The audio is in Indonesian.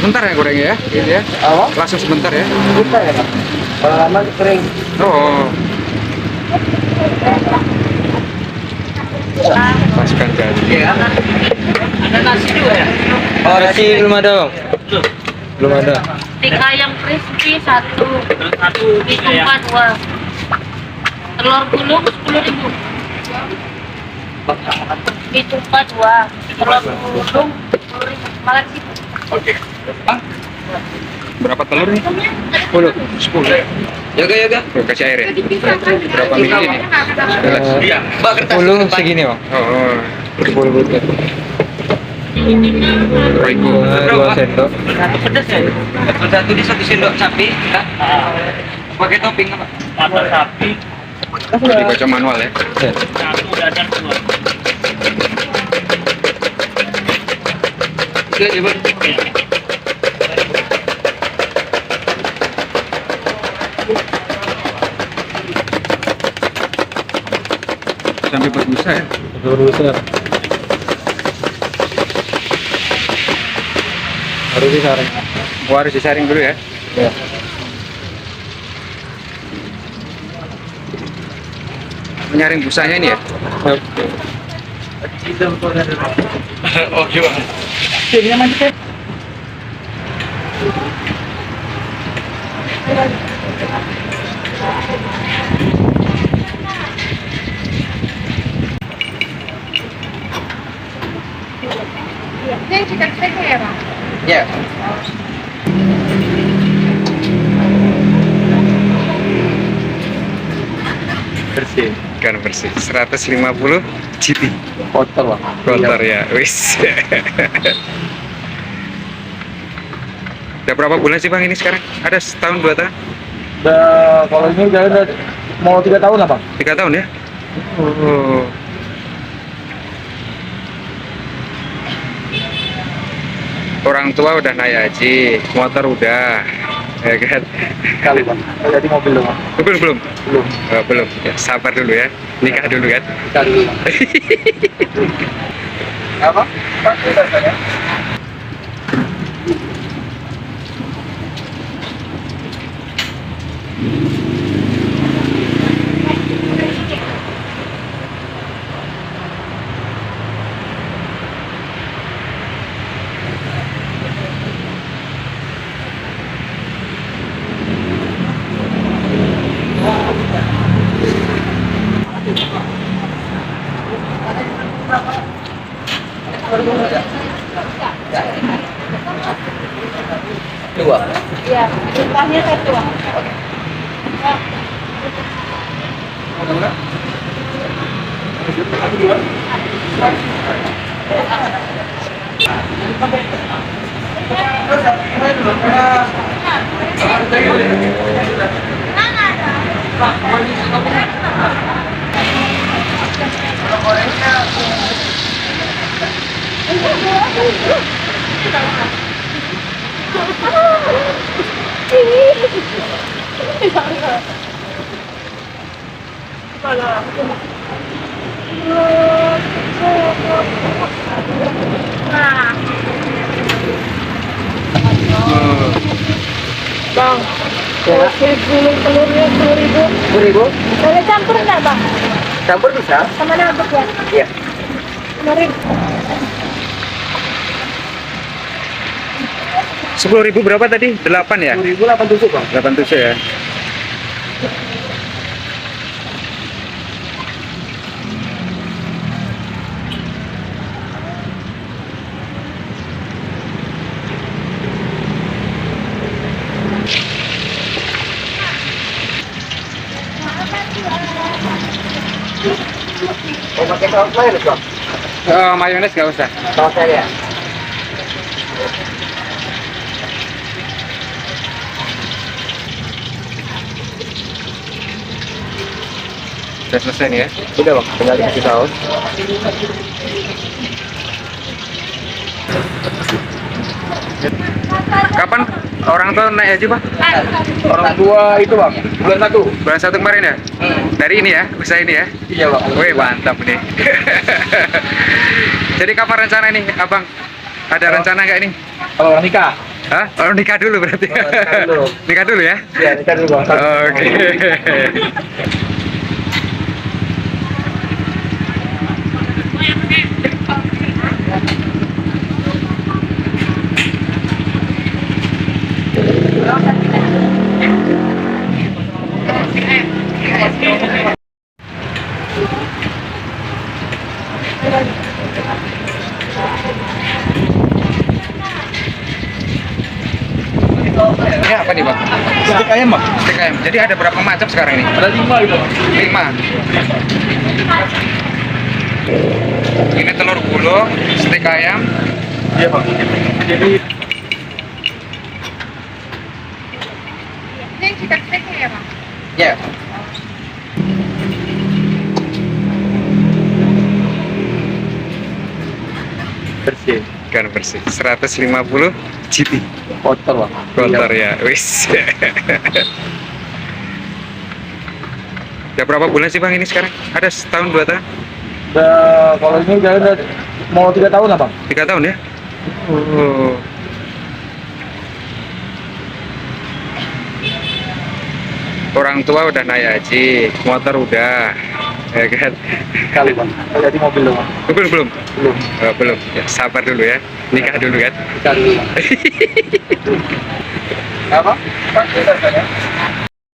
Sebentar ya gorengnya ya, gitu ya. Apa? Langsung sebentar ya. Buka ya, Pak. Kalau lama kering. Oh, masukkan gaji. Iya. Ada nasi juga ya? Oh, nasi belum ada, Bang. Belum ada. Stik ayam crispy satu, mie tumpah dua, telur gulung 10.000, mie tumpah dua, telur gulung 10.000. Makasih. Oke. Ah, berapa telur nih? 10. 10 ya. Yoga. Tuh, kasih air ya. Berapa mili ini? 11. Iya. Mbak, kertas 10 segini, Bang. Oh, 10 butir. Royco. 2 sendok. Satu pedas ya? Satu di 1 sendok sapi. Pakai topping apa? Mata sapi, Dibaca manual ya. satu dadar dua. Itu aja, Bang. Sampai berbusa ya. Berusaha. Harus disaring. Gua harus disaring dulu ya. Ya. Menyaring busanya ini ya. Oh, gimana? Timnya maju kan? Ini chicken steak ya, Bang? Ya. Bersih. Ikan bersih 150 GT. Kotor, Bang. Kotor ya. Wis. Udah berapa bulan sih Bang ini sekarang? Ada setahun 2 tahun? Udah, kalau ini udah mau 3 tahun lah, Bang. 3 tahun ya? Oh. Orang tua udah naik haji, motor udah, ya kan? Kali, Bang. Jadi mobil dong, Bang. Belum. Belum. Oh, belum. Ya, sabar dulu ya. Nikah dulu kan. Kali. Apa? Pak, ya? Dua. Iya, tumpahnya satu, Bang. Nah, Bang, kasih gulung telurnya 10.000. 10.000? Boleh campur nggak, Bang? Campur bisa? Sama nugget ya? Iya. 10.000. 10.000 berapa tadi? 8 ya? 10.000 8 tusuk, Bang. 8 tusuk ya. Oh, pakai saus mayones, Bang. Oh, mayones nggak usah. Sausnya ya. Udah selesai nih ya. Udah, Bang. Tinggal dikasih saus. Kapan orang tua naik haji Pak? Orang tua itu, Bang. Bulan 1. Bulan 1 kemarin ya? Dari ini ya, usaha ini ya? Iya, Bang. Wih, mantap nih. Jadi kapan rencana nih Abang Ada rencana nggak ini? Kalau nikah. Hah? Oh, nikah dulu berarti. Oh, nikah dulu. Nikah dulu ya? Iya, nikah dulu bang. Oke. Ini apa nih bang? Stik ayam bang. Stik ayam. Jadi ada berapa macam sekarang ini? Ada 5 gitu bang. 5. Ini telur gulung, stik ayam. Iya bang. Jadi Ini chicken steak ya, Bang? Ya. bersih. Ikan bersih. 150 GT. Kotor bang. Kotor ya. Wis. Ya berapa bulan sih bang ini sekarang? Ada setahun 2 tahun? Kalau ini udah mau 3 tahun lah bang. 3 tahun ya? Oh. Orang tua udah naik haji, motor udah, ya kan? Kali bang. Jadi mobil loh bang. Belum. Belum. Belum. Ya, sabar dulu ya. Nikah dulu kan? Nikah dulu bang. Apa? Pak,